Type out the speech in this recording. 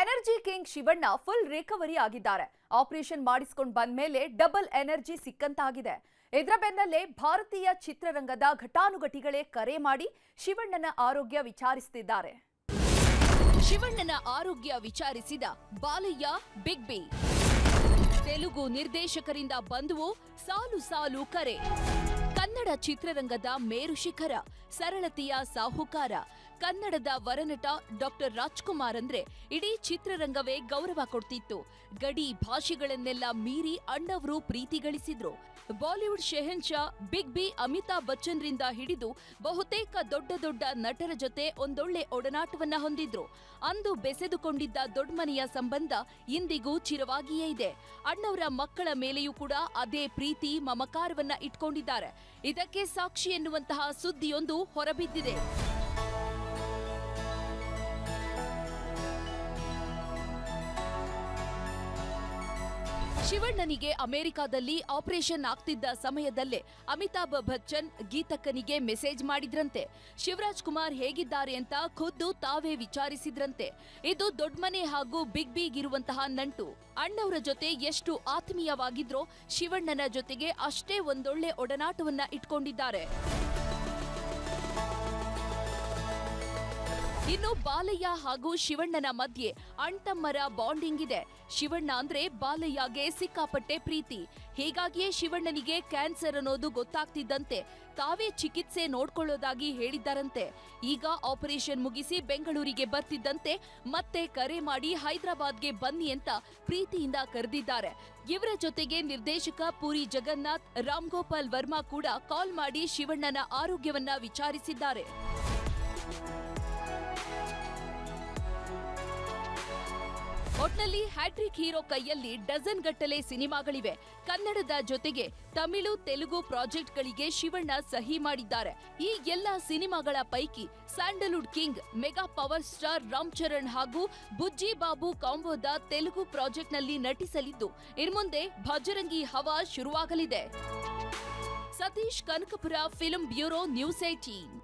Energy king Shivanna full recovery ಆಗಿದ್ದಾರೆ. Operation ಮಾಡಿಸಿಕೊಂಡು ಬಂದ ಮೇಲೆ ಡಬಲ್ ಎನರ್ಜಿ ಸಿಕ್ಕಂತಾಗಿದೆ. ಇದರ ಬೆನ್ನಲ್ಲೇ ಭಾರತೀಯ ಚಿತ್ರರಂಗದ ಘಟಾನುಘಟಿಗಳೇ ಕರೆ ಮಾಡಿ ಶಿವಣ್ಣನ ಆರೋಗ್ಯ ವಿಚಾರಿಸುತ್ತಿದ್ದಾರೆ. ಶಿವಣ್ಣನ ಆರೋಗ್ಯ ವಿಚಾರಿಸಿದ ಬಾಲಯ್ಯ, ಬಿಗ್ ಬಿ. ತೆಲುಗು ನಿರ್ದೇಶಕರಿಂದ ಬಂದುವು ಸಾಲು ಸಾಲು ಕರೆ. ಕನ್ನಡ ಚಿತ್ರರಂಗದ ಮೇರು ಶಿಖರ, ಸರಳತೆಯ ಸಾಹುಕಾರ, ಕನ್ನಡದ ವರನಟ ಡಾಕ್ಟರ್ ರಾಜ್ಕುಮಾರ್ ಅಂದ್ರೆ ಇಡೀ ಚಿತ್ರರಂಗವೇ ಗೌರವ ಕೊಡ್ತಿತ್ತು. ಗಡಿ ಭಾಷೆಗಳನ್ನೆಲ್ಲ ಮೀರಿ ಅಣ್ಣವರು ಪ್ರೀತಿ ಗಳಿಸಿದ್ರು. ಬಾಲಿವುಡ್ ಶೆಹನ್ಶಾ ಬಿಗ್ ಬಿ ಅಮಿತಾಬ್ ಬಚ್ಚನ್ರಿಂದ ಹಿಡಿದು ಬಹುತೇಕ ದೊಡ್ಡ ದೊಡ್ಡ ನಟರ ಜೊತೆ ಒಂದೊಳ್ಳೆ ಒಡನಾಟವನ್ನ ಹೊಂದಿದ್ರು. ಅಂದು ಬೆಸೆದುಕೊಂಡಿದ್ದ ದೊಡ್ಡಮನೆಯ ಸಂಬಂಧ ಇಂದಿಗೂ ಚಿರವಾಗಿಯೇ ಇದೆ. ಅಣ್ಣವರ ಮಕ್ಕಳ ಮೇಲೆಯೂ ಕೂಡ ಅದೇ ಪ್ರೀತಿ ಮಮಕಾರವನ್ನ ಇಟ್ಕೊಂಡಿದ್ದಾರೆ. ಇದಕ್ಕೆ ಸಾಕ್ಷಿ ಎನ್ನುವಂತಹ ಸುದ್ದಿಯೊಂದು ಹೊರಬಿದ್ದಿದೆ. ಶಿವಣ್ಣನಿಗೆ ಅಮೆರಿಕಾದಲ್ಲಿ ಆಪರೇಷನ್ ಆಗ್ತಿದ್ದ ಸಮಯದಲ್ಲೇ ಅಮಿತಾಬ್ ಬಚ್ಚನ್ ಗೀತಕ್ಕನಿಗೆ ಮೆಸೇಜ್ ಮಾಡಿದ್ರಂತೆ. ಶಿವರಾಜ್ ಕುಮಾರ್ ಹೇಗಿದ್ದಾರೆ ಅಂತ ಖುದ್ದು ತಾವೇ ವಿಚಾರಿಸಿದ್ರಂತೆ. ಇದು ದೊಡ್ಡಮನೆ ಹಾಗೂ ಬಿಗ್ ಬಿಗಿರುವಂತಹ ನಂಟು. ಅಣ್ಣವರ ಜೊತೆ ಎಷ್ಟು ಆತ್ಮೀಯವಾಗಿದ್ರೋ ಶಿವಣ್ಣನ ಜೊತೆಗೆ ಅಷ್ಟೇ ಒಂದೊಳ್ಳೆ ಒಡನಾಟವನ್ನ ಇಟ್ಕೊಂಡಿದ್ದಾರೆ. ಇನ್ನು ಬಾಲಯ್ಯ ಹಾಗೂ ಶಿವಣ್ಣನ ಮಧ್ಯೆ ಅಣ್ತಮ್ಮರ ಬಾಂಡಿಂಗ್ ಇದೆ. ಶಿವಣ್ಣ ಅಂದ್ರೆ ಬಾಲಯ್ಯಗೆ ಸಿಕ್ಕಾಪಟ್ಟೆ ಪ್ರೀತಿ. ಹೀಗಾಗಿಯೇ ಶಿವಣ್ಣನಿಗೆ ಕ್ಯಾನ್ಸರ್ ಅನ್ನೋದು ಗೊತ್ತಾಗ್ತಿದ್ದಂತೆ ತಾವೇ ಚಿಕಿತ್ಸೆ ನೋಡ್ಕೊಳ್ಳೋದಾಗಿ ಹೇಳಿದ್ದಾರಂತೆ. ಈಗ ಆಪರೇಷನ್ ಮುಗಿಸಿ ಬೆಂಗಳೂರಿಗೆ ಬರ್ತಿದ್ದಂತೆ ಮತ್ತೆ ಕರೆ ಮಾಡಿ ಹೈದರಾಬಾದ್ಗೆ ಬನ್ನಿ ಅಂತ ಪ್ರೀತಿಯಿಂದ ಕರೆದಿದ್ದಾರೆ. ಇವರ ಜೊತೆಗೆ ನಿರ್ದೇಶಕ ಪುರಿ ಜಗನ್ನಾಥ್, ರಾಮ್ ಗೋಪಾಲ್ ವರ್ಮಾ ಕೂಡ ಕಾಲ್ ಮಾಡಿ ಶಿವಣ್ಣನ ಆರೋಗ್ಯವನ್ನ ವಿಚಾರಿಸಿದ್ದಾರೆ. ಒಟ್ನಲ್ಲಿ ಹ್ಯಾಟ್ರಿಕ್ ಹೀರೋ ಕೈಯಲ್ಲಿ ಡಜನ್ ಗಟ್ಟಲೆ ಸಿನಿಮಾಗಳಿವೆ. ಕನ್ನಡದ ಜೊತೆಗೆ ತಮಿಳು, ತೆಲುಗು ಪ್ರಾಜೆಕ್ಟ್ಗಳಿಗೆ ಶಿವಣ್ಣ ಸಹಿ ಮಾಡಿದ್ದಾರೆ. ಈ ಎಲ್ಲ ಸಿನಿಮಾಗಳ ಪೈಕಿ Sandalwood king mega power star Ram Charan ಹಾಗೂ ಬುಜ್ಜಿ ಬಾಬು ಕಾಂಬೋದ ತೆಲುಗು ಪ್ರಾಜೆಕ್ಟ್ನಲ್ಲಿ ನಟಿಸಲಿದ್ದು ಇನ್ಮುಂದೆ ಭಜರಂಗಿ ಹವಾ ಶುರುವಾಗಲಿದೆ. Satish Kanakapura, film bureau, news 18.